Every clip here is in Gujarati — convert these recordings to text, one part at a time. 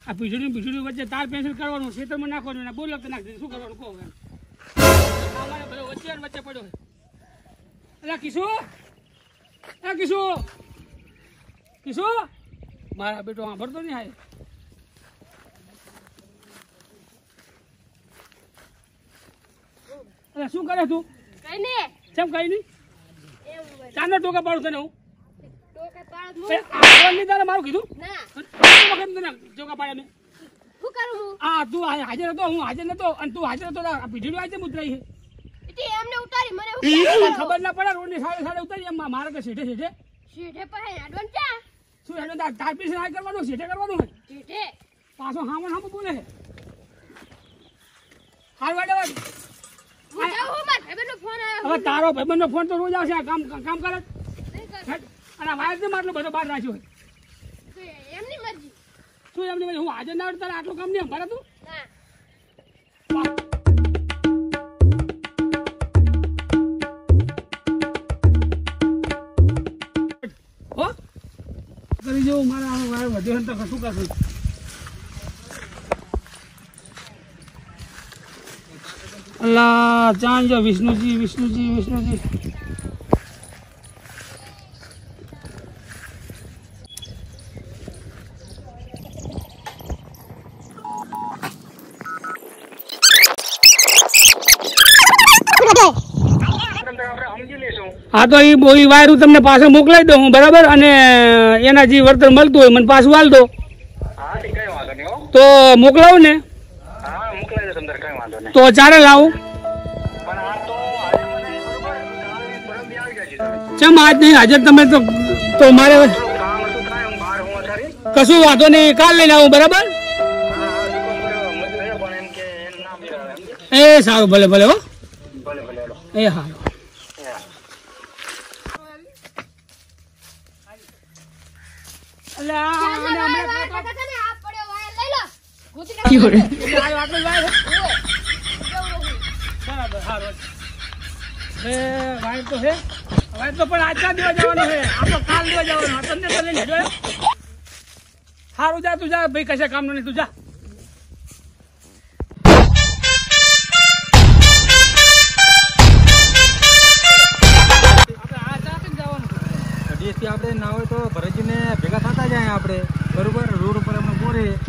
આ પીછડી વચ્ચે તાર પેન્સિલ કરવાનું ખેતરમાં નાખવાનું બોલ નાખ દે શું કરવાનું કહો અમારે બધો વચ્ચે વચ્ચે પડ્યો એટલે કિશુ મારા બેટો સાંભળતો નહીં હાય એટલે શું કરે તું કઈ નહીં કેમ કઈ નહીં ચાંદો ટોકા પાડું તને હું ટોકા પાડ મારું કીધું ના વખત તને ટોકા પાડ્યા મેં શું કરું હું તું હાજર હતો હું હાજર નતો અને તું હાજર હતો પીછડી આજે ઉતરાઈ છે એટલે એમને ઉતારી મને ખબર ના પડે રોડની સાડે ઉતારી એમ મારે કે સીધે સીધે પાસે એડવાન્સ ચા શું એનો તાર પીછે ના કરવાનું સીધે કરવાનું હોય સીધે પાછો હામણ બોલે છે હાલ વાડે હું જાઉં માર ભાઈબંધનો ફોન આવ્યો હવે તારો ભાઈબંધનો ફોન તો રોજ આવશે આ કામ કરે નહીં કર અને વાયર થી માટલો બધો બહાર રાખ્યો હોય એમની મરજી શું એમની હું હાજર ના આવડે તારે આટલું કામ નહીં ભરે તું ના હો કરી જેવું મારા વાયર વધ્યો તો શું કરશું અલ્લાહ ચાંદ જો વિષ્ણુજી હા તો એ વાયર હું તમને પાછળ મોકલાવી દઉં હું બરાબર અને એના જે વળતર મળતું હોય મને પાછું હાલ દો તો મોકલાવું ને તો ચારે લાવું ચમ આજ નહીં હાજર તમે તો મારે કશું વાંધો નહીં કાલ લઈને આવું બરાબર એ સારું ભલે હો એ હા વાયર તો હે વાયર તો પણ આજના દેવા જવાનો છે આપણો કાલ દેવા જવાનો તમને તો લઈને જોયો સારું જા તું જા ભાઈ કશા કામ નહીં તું જા આપણે ના હોય તો ભરતજીને ભેગા થતા જાય આપણે બરોબર રોડ ઉપર આપણે બોરે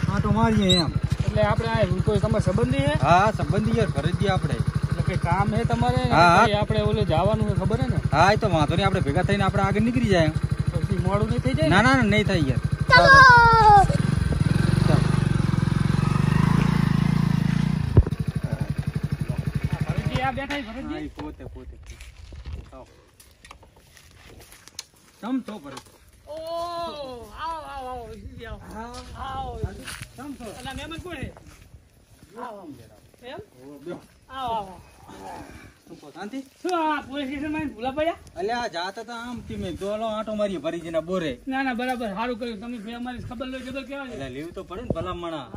આટો મારીએ એમ એટલે આપણે કોઈ તમારે સંબંધી છે હા સંબંધી યાર ભરતજી આપણે એટલે કે કામ છે તમારે આપણે ઓલે જવાનું ખબર હે ને હા એ તો વાંધો નહીં આપણે ભેગા થઈને આપણે આગળ નીકળી જાય પછી મોડું નહીં થઈ જાય ના ના નહીં થાય યાર ભરતજી આ બેઠા ભરતજી પોતે તમ તો ભરત ઓ આવો તમ તો અલા મહેમાન કોણ હે આવો એમ આવો શાંતિ શું આ પોલીસ સ્ટેશન માં ભૂલા પડ્યા અલ્યા જાતા તા આમ તમે દોલો આટો મારી ભરીજીના બોરે ના બરાબર સારું કર્યું તમે ભાઈ અમારી ખબર લો જબર કેવાય એટલે લેવું તો પડે ને ભલામણા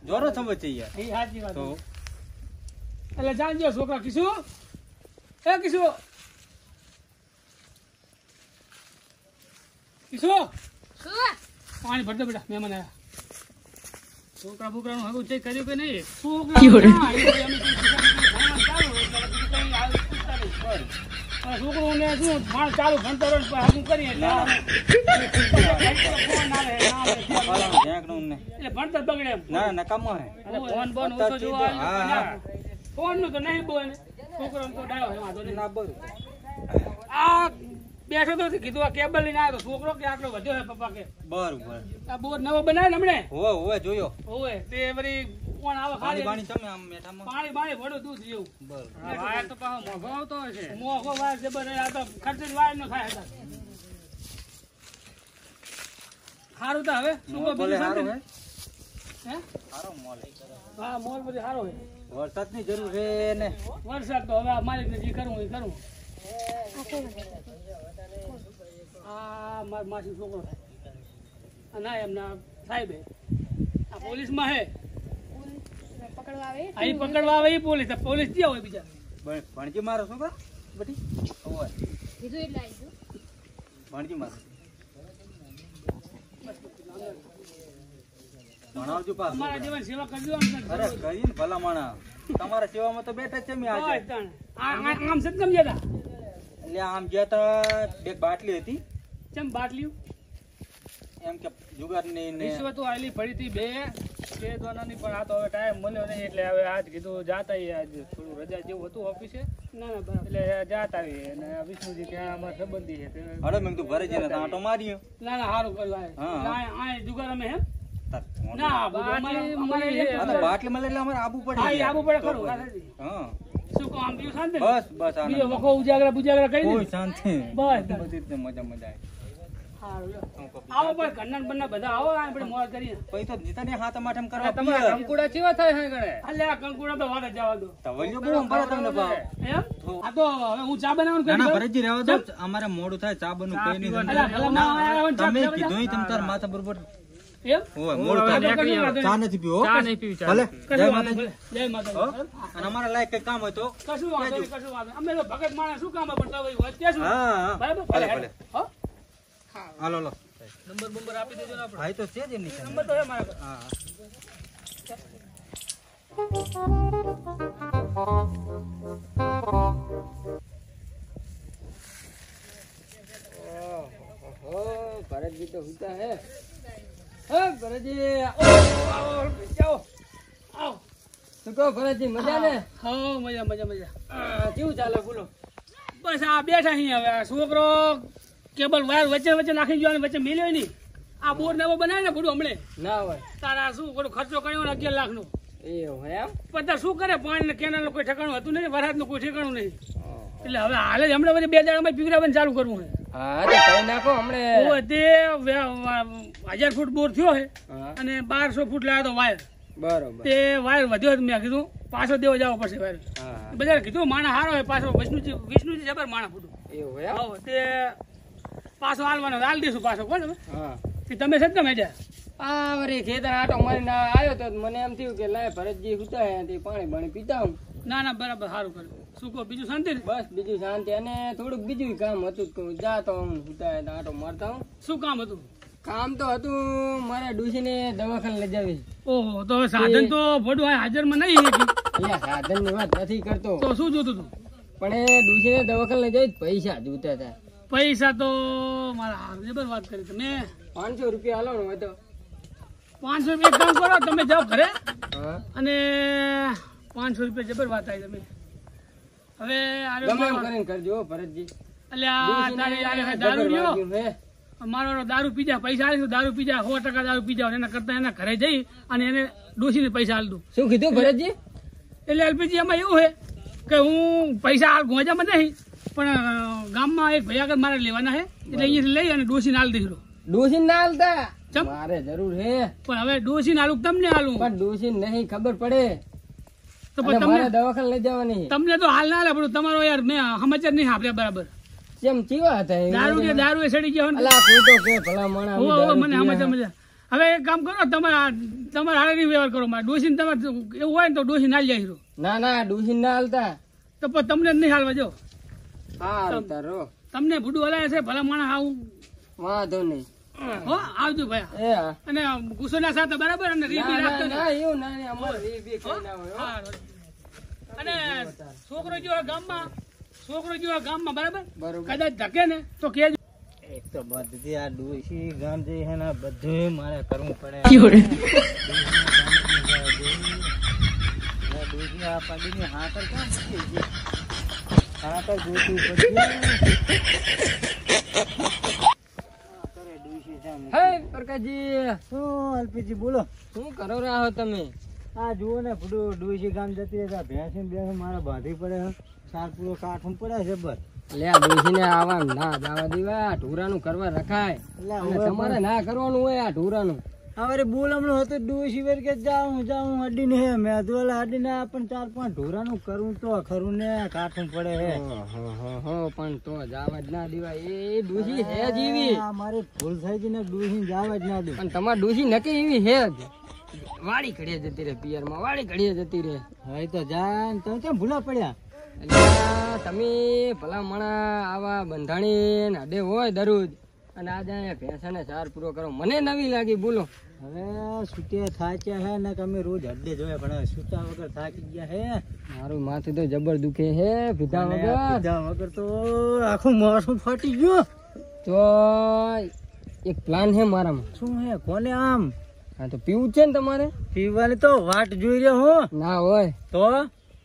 જોરો સમજ છે યાર એ સાચી વાત તો એટલે જાણજો છોકરા કિશુ પાણી ભરતો બેટા મહેમાન આવ્યા છોકરા બોકરાનું હગું ચેક કર્યું કે નહીં છોકરો ને શું ચાલુ ભણતર હગું કરીએ એટલે ભણતર બગડે ના નકામો હે ફોન બોન ઓછો જોવા ફોન નું તો નહીં બોલે છોકરો તો ડાયો વાંધો નહીં ના બોલ આ બેઠો તો કીધું આ કેબલ લઈને આવ્યો છોકરો કે આટલો વધ્યો હે પપ્પા કે બરોબર આ બોર નવો બનાવ્યો હમણે હોવે જોયો હોવે તે વળી કોણ આવે ખાલી પાણી તમે આમ મેઠામાં પાણી ભડો દૂધ જેવું બરોબર વાયર તો પાછો મોઘો આવતો હશે મોઘો વાયર જબર આ તો ખર્ચે વાયર નો થાય હતા સારું તો હવે શું કહો બીજું શાંતિ ને હે સારો મોલ હા મોલ બધી સારો હે વરસાદની જરૂર છે ને વરસાદ તો હવે મારી જે કરવું એ કરું આ માર માસી છોકરો ના એમના સાહેબ આ પોલીસમાં હે અહીં પકડવા આવે એ પોલીસ ક્યાં હોય બીજા ભણજી મારો છોકરા બધી ભણજી મારો ભણાવજો પાછું. અમારા જીવન સેવા કરજો આમ ને. અરે કરીને ભલા માણા તમારા સેવામાં તો બેઠા જ છે મેં આજે. બસ તાણ. આમ સત્સંગ ગયા તા. એટલે આમ ગયા તા બે બાટલી હતી ચમ બાટલીઓ એમ કે જુગારની ને રિશ્વતો આલી પડી હતી બે દોનાની, પણ આ તો હવે ટાઈમ મળ્યો નહીં એટલે હવે આજ કીધું જાતા આવીએ. આજ થોડું રજા જેવું હતું ઓફિસે. ના બરાબર. એટલે જાતા આવીએ અને વિષ્ણુજી કે અમારા સંબંધી છે તે અરે મેં કીધું ઘરે જઈને આંટો માર્યો. ના સારું કરવા હા. આ જુગાર અમે હે તાર મોઢું. ના બાટલી આ તો બાટલી મળે એટલે અમારે આબુ પડે. હા, એ આબુ પડે ખરું. હા શું કહો આમ બીજું શાંતિ ને? બસ બસ આનંદ. બીજો વખો ઉજાગરા બુજાગરા કરી કોઈ દીધું? શાંતિ બસ. બધી રીતે મજા મજા સારું લ્યો. આવો ભાઈ ઘરના ને બંને બધા આવો આપણે મોજ કરીએ. પછી તો જીતાને હાથ માઠમ કરવા તમારા કંકુડા ચેવા થાય હે ગણે અલ્યા કંકુડા તો વાત જ જવા દો. તવૈયો બહુ અંબારા તમને ભાવ. એમ આ તો હવે હું ચા બનાવવાનું ના કરી ના દઉં. ભરતજી રહેવા દો અમારે મોડું થાય ચા બનું કઈ નહીં અલ્યા, ભલા માણસ આયા હોય ને ચા તમે પીવા કીધું તમ તાર માથા બરોબર એમ ઓય મોડું થાય ચા નથી પીવો ચા નહીં પીવી, ચા ભલે કશું જય વાંધો માતાજી. નહીં. જય માતાજી. અને અમારા લાયક કઈ કામ હોય તો કશું વાંધો નહીં, કશું વાંધો નહીં. અમે તો ભગત માણસ શું કામ પડતા હોય વચ્ચે શું? હા હા બરાબર ભલે ભલે ભલે હો હાલો હાલો નંબર બંબર આપી દેજો ને આપણે. ભાઈ તો છે જ એમની સાથે. નંબર તો હે મારા પાસે. હા ભરતજી તો હુતા હે. હે ભરતજી, આવો જાઓ આવો. શું કહો ભરતજી, મજા ને? હા મજા મજા મજા. કેવું ચાલે બોલો? બસ આ બેઠા અહીં હવે આ છોકરો કેબલ વાયર વચ્ચે વચ્ચે નાખી ગયો અને વચ્ચે મિલ્યો નહીં. આ બોર નવો બનાવે ને બધું હમણે ના હોય તારા શું બધો ખર્ચો કર્યો ને 11 લાખનો. એવું એમ? પણ તાર શું કરે, પાણી ને કેનાલ કોઈ ઠેકાણું હતું નહીં, વરસાદનું કોઈ ઠેકાણું નહીં. એટલે હવે હાલે જ હમણાં બધી 2 દાડામાં પીવડાવવાનું ચાલુ કરવું છે. હા તો કઈ નાખો હમણે. ઓય તે 1000 ફૂટ બોર થયો છે હા, અને 1200 ફૂટ લાવ્યો તો વાયર. બરોબર. તે વાયર વધ્યો તો મેં કીધું પાછો દેવો જવો પડશે વાયર. હા, બધા કીધું માણા હારો હોય પાછો વિષ્ણુજી જબર માણા ફૂટું. એવું એમ? હો તે પાછો હાલવાનો હાલ દઈશું પાછો કોણ હવે? હા. કે તમે છે તમે જા આ વળી ખેતર આટો મારીને આવ્યો તો મને એમ થયું કે લાય ભરતજી હુતા હે તે પાણી બાણી પીતા હું. ના ના બરાબર સારું કર્યું. શું કહો બીજું શાંતિ ને? બસ બીજું શાંતિ. અને થોડુંક બીજું કામ હતું કે હું જાતો હું હુતા હે તો આટો મારતા હું. શું કામ હતું? કામ તો હતું મારે ડૂસીને દવાખાને લઈ જાવી. ઓહો તો હવે સાધન તો ભોડું આ હાજરમાં નહીં હતી. અહીંયા સાધનની વાત નથી કરતો, તો શું જોતું હતું? પણ એ ડૂસીને દવાખાને લઈ જાવી પૈસા જોતા હતા. પૈસા તો મારા હાર જબર વાત કરી તમે. 500 રૂપિયા હાલો ને હોય તો. 500 રૂપિયા કામ કરો તમે જાઓ ઘરે હા, અને 500 રૂપિયા જબર વાત આવી તમે. હવે આરે ગમે એમ કરીને કરજો હો ભરતજી. અલ્યા તારી આરે ડૂસીને દારૂ જબર લ્યો. વાગ્યું હે. મારો દારૂ પી જા પૈસા આલીશું, દારૂ પી જા 100% દારૂ પી જાવ. એના કરતા એના ઘરે જઈ અને એને ડોસીને પૈસા આલ દઉં. શું કીધું ભરતજી? એટલે એલપીજી એમાં એવું છે કે હું પૈસા હાલ ગોજામાં નહીં પણ ગામમાં એક ભાઈ આગળ મારે લેવાના છે એટલે અહીંયાથી લઈ અને ડોસીને હાલ દઈશું. ડૂસીને ના હાલતા. ચમ? મારે જરૂર હે પણ હવે ડોસીને હાલું તમને હાલું પણ ડૂસીને નહીં ખબર પડે. તો અને પણ મારે તમને દવાખાને લઈ જવાની. તમને તો હાલ ના હાલે પણ તમારો યાર મેં સમાચાર નહીં સાંભળ્યા બરાબર. કેમ ચીવા હતા એ? દારૂ એ સડી ગયો ને. અલા તું તો કે ભલા માણા હો, અમે હો, દારૂ મને પીએ. સમજ સમજ. હવે એક કામ કરો તમારે હારે વ્યવહાર કરો મારે ડોસીને તમારે એવું હોય ને તો ડોસીને હાલ જાય ના ના ડૂસીને ના હાલતા. તો પણ તમને જ નહીં હાલવા જો. હારું તારો તમને ભૂડું હલાય છે ભલા માણસ આવું. વાંધો નહીં. હો આવજો ભાઈ. એ હા. અને ગુસ્સો ના સાથે બરાબર અને રીબી ના, રાખતો ના, નહીં. ના, એવું ના નહીં. અમારે રી બી કઈ ના હોય હો. હા. અને છોકરો જેવા ગામમાં બરાબર બરોબર. કદાચ ધકે ને તો કેજો. એક તો બધી આ ડોશી ગામ જે છે ને બધું મારે કરવું પડે. ડોશી આ પડીની હાથર ક્યાં મૂકી છે? હાથર જોતું પછી કરે ડોશી જામ. હે પ્રકાશજી, શું અલ્પીજી બોલો? શું કરો રહ્યા હો તમે? આ જુઓ ને ભૂડું ડોશી ગામ જતી રહે ભેંસી બેસે મારે બાંધી પડે સાર પૂરો કાઠું પડે છે બસ. લે આ ડોશીને આવા ના જવા દેવા. ઢોરાનું કરવા રખાય અને તમારે ના કરવાનું હોય આ ઢોરાનું. હવે બોલમણું હતું ડોશી વેર કે જાઉં અડીને હે મેં દોલા અડીને પણ 4-5 ઢોરાનું કરવું તો ખરું ને કાઠું પડે હે. હો પણ તો જવા જ ના દેવાય. એ ડોશી હે જ એવી. આ મારી ભૂલ થઈ ગઈ ને ડોશી જવા જ ના દે. પણ તમારી ડોશી નક્કી એવી હે જ. વાડી ઘડીએ જતી રહે પિયરમાં, વાડી ઘડીએ જતી રહે. હવે તો જા તમે કેમ ભૂલા પડ્યા? એટલે તમે ભલા મણા આવા બંધાણી ને અડે હોય દરરોજ અને આજે અહીંયા ભેંસાને ચાર પૂરો કરો મને નવી લાગી બોલો. હવે છૂટે થાક્યા હે ને કે અમે રોજ હડે જોઈએ પણ હવે છૂટા વગર થાકી ગયા હે. મારું માથું તો જબર દુખે હે પીધા અને વગર. પીધા વગર તો આખું માથું ફાટી ગયું. તો એક પ્લાન છે મારામાં. શું હે કોને આમ? હા તો પીવું છે ને તમારે? પીવાની તો વાટ જોઈ રહ્યો હું. ના હોય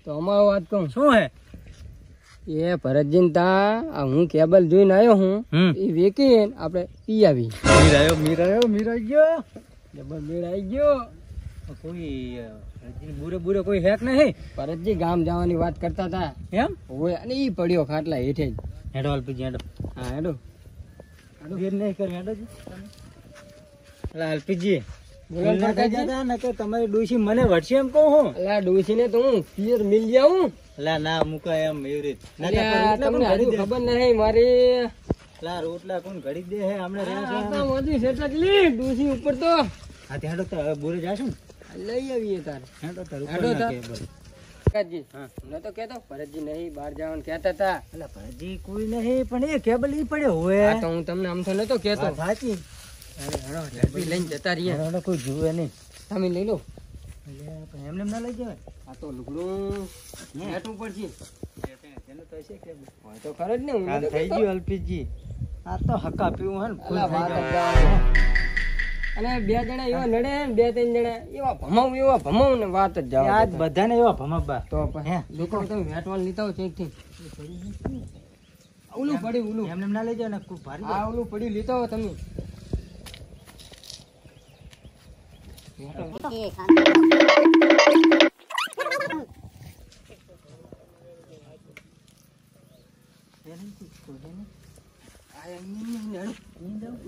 તો અમારો વાત કહું. શું હે? એ ભરતજી તા હું કેબલ જોઈને આવ્યો હું એ વેકી આપણે પી આવી. મીરાઈ ગયો. જબર મેળ આવી ગયો. કોઈ બુરે કોઈ હેક નહીં. ભરતજી ગામ જવાની વાત કરતા હતા એમ હોય અને ઈ પડ્યો ખાટલા હેઠે જ. હેડો અલ્પીજી હેડો. હા હેડો દેર નહીં કર હેડો જી. એટલે અલ્પીજી બોલો ના થઈ જતા ને કે તમારી ડોશી મને વટશે એમ કહું હું. અલા ડોશી ને તો હું પિયર મિલ જાઉં. લા ના મુકાય એમ એવી રીત. અલ્યા, તમને હજુ ખબર નહીં મારી લા રોટલા કોણ ઘડી દે હે હમણે રહ્યા છે. આટલા મોદી છે એટલી ડોશી ઉપર તો હા તે હેડો તો હવે બોરે જાશું લઈ આવીએ તાર. હેડો તાર ઉપર હેડો તાર. નાખે બસ. કાકાજી મેં તો કહેતો ભરતજી નહીં બહાર જવાનું કહેતા હતા. એટલે ભાજી કોઈ નહીં પણ એ કેબલ ઈ પડ્યો હોય. આ તો હું તમને આમ તો નતો કહેતો. સાચી. ઝડપી લઈને જતા રહીએ. હેડો કોઈ જુએ નહીં. તમે લઈ લો. એટલે પણ એમને ના લઈ જવાય. આ તો લુગડું હેઠું પડશે. એનું તો હશે કેબલ. હોય તો ખરો જ ને. હું કામ તો થઈ કહેતો. ગયું અલ્પીજી. આ તો હક્કા પીવું હે ને ફૂલ અલા, થઈ વાત જ ગયું. જવા દે. અને બે જણા એવા નડે ને બે ત્રણ જણા એવા ભમાવ ને વાત જ જવા આજ દે. બધાને એવા ભમકબા. તો પણ લોકો તમે વેટવાલ લીધા હો ચેક થી. ઓલું પડ્યું ઓલું. એમને ના લઈ જાવ ને કોઈ ભારી આ ઓલું પડ્યું લીધા હો તમે.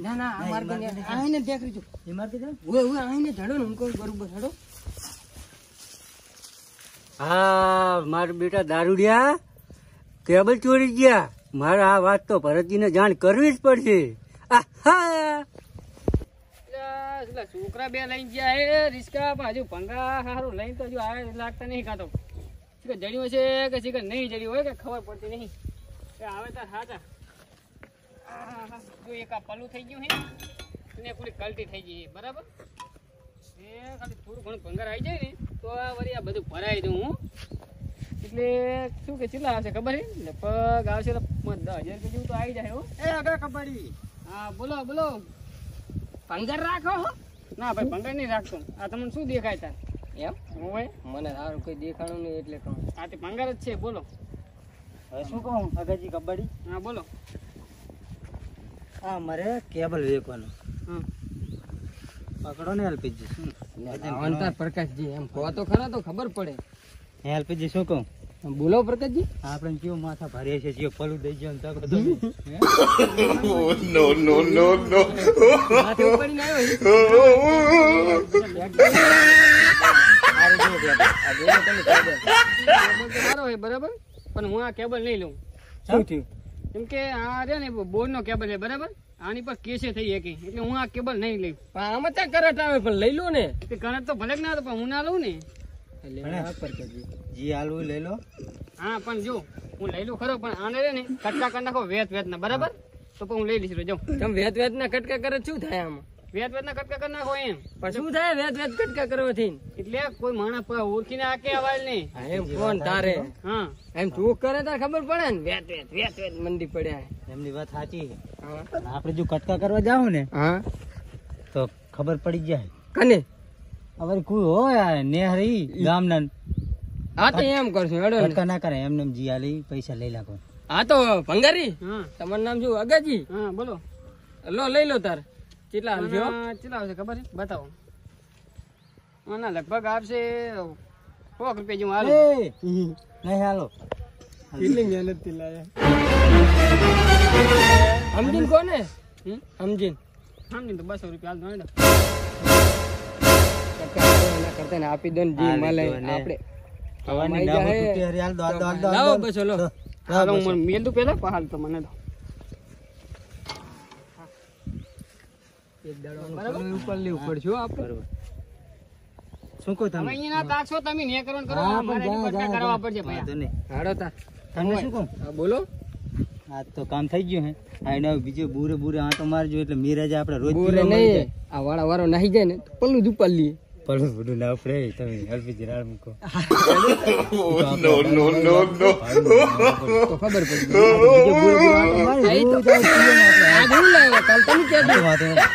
ના ના આ માર્ગે આઈને દેખરી જો. એ મારતી જાવ. ઓય આઈને ધડો ને હું કહું બરોબર ધડો. હા મારા બેટા દારૂડિયા કેબલ ચોરી ગયા. મારે આ વાત તો ભરતજીને જાણ કરવી જ પડશે. આહા! એટલે છોકરા બે લઈને ગયા હે રિસ્કા પણ હજુ ભંગા સારું લઈને તો હજુ આવે લાગતા નહીં કાતો જડ્યું છે કે શીખર નહીં જડ્યું હોય કે ખબર પડતી નહીં કે આવે તો સાચા. જો એક આ પલું થઈ ગયું છે ને પૂરી કલટી થઈ ગઈ બરાબર. એ ખાલી થોડું ઘણું ભંગાર આવી જાય ને તો આ વળી આ બધું ભરાઈ દઉં હું. એટલે શું કે કેટલા આવશે ખબર છે લગભગ આવશે તો 10,000 જેવું તો આવી જાય. એ આગળ કબડ્ડી. હા બોલો બોલો. ભંગાર રાખો હો. ના ભાઈ ભંગાર નહીં રાખતો. આ તમને શું દેખાય તાર એમ હોય મને સારું કોઈ દેખાણું નહીં એટલે કહું. આ તે ભંગાર જ છે બોલો. હવે શું કહું અગાજી કબડ્ડી. હા બોલો. આ મારે કેબલ વેકવાનું. હા પકડો ને એલપીજી. અંતર પ્રકાશજી એમ કહો તો ખરા તો ખબર પડે. એલપીજી શું કહું. બોલો પ્રકાશજી. આપણે કેવું માથા ભારે છે જે પલું દઈ ગયો ને તકો તો માથે ઉપાડીને આવ્યો છે. કેબલ તો મારો હોય બરાબર પણ હું આ કેબલ નહીં લઉં. શું થયું? કેમ કે આ છે ને બોર્ડ નો કેબલ છે બરાબર. આની પર કેસે થઈ શકે એટલે હું આ કેબલ નહીં લઉં. પણ આમાં ત્યાં કરંટ આવે પણ લઈ લો ને. તે ગણત તો ભલે જ ના હતો પણ હું ના લઉં ને. જી આલુ લઈ લો. હા પણ જો હું લઈ લઉં ખરો પણ આને રે ને કટકા કરી નાખો વેત ના બરાબર તો પણ હું લઈ લઈશ. જાઉં તમે વેત ના કટકા કરે શું થાય આમાં? વેત ના કટકા કરી નાખો એમ. પણ શું થાય વેત કટકા કરવાથી? એટલે કોઈ માણસ ઓળખીને આ કે અવાજ નહીં. એમ કોણ તારે હા એમ તું કરે તાર ખબર પડે ને. વેત મંદી પડ્યા. એમની વાત સાચી છે. હા આપણે જો કટકા કરવા જાવ ને હા તો ખબર પડી જાય. કને હવે કોઈ હોય નેહરી ગામના હા તો એમ કરશું હેડો ને. કટકા ના કરે એમને એમ જી આલી પૈસા લઈ લાગો. હા તો ભંગારી હા તમારું નામ શું? અગાજી. હા બોલો. લો લઈ લો તાર. કેટલા હાલજો? કેટલા આવશે ખબર છે બતાવો. ના લગભગ આવશે 100 રૂપિયા જેવું હાલો. નહીં હાલો. કેટલી મહેનત થી લાયા સમજીન કોને સમજીન સમજીને તો 200 રૂપિયા હાલ દો. એના કરતા ને આપી દો ને જી મળે આપણે હવાની ડાબો તૂટી હરી હાલ દો હાલ દો હાલ દો લાવો બસો લો. હાલો હું મેલ દઉં પેલા પણ હાલ તો મને દો. એક દાડો ઉપર લેવું પડશે હો આપણે. શું કહો હવે તમે. અહીંયા ના તાકશો તમે ને કરો ને કરો હા, મારે પણ હજી જા, કટકા જા, કરવા જા. પડશે ભાઈ. વાંધો નહીં. હાડો તાર તમને શું કહું હા બોલો. આજ તો કામ થઈ ગયું હે આ એને હવે બીજે બુરે બુરે આંટો મારજો એટલે મીરાજે આપણે રોજ બોરે નહીં આ વાળા વાળો નાહી જાય ને તો પલ્લું જ ઉપાડ લઈએ પડું બધું ના પડે તમે અલ્પીજી રાડ મૂકો તો ખબર પડી ગઈ. બીજો બોરે બોરે આંટો મારી રોજ આવું પીએ ને આપણે. આ હું લાવ્યા કાલ તમે ક્યાં વાંધો નહીં.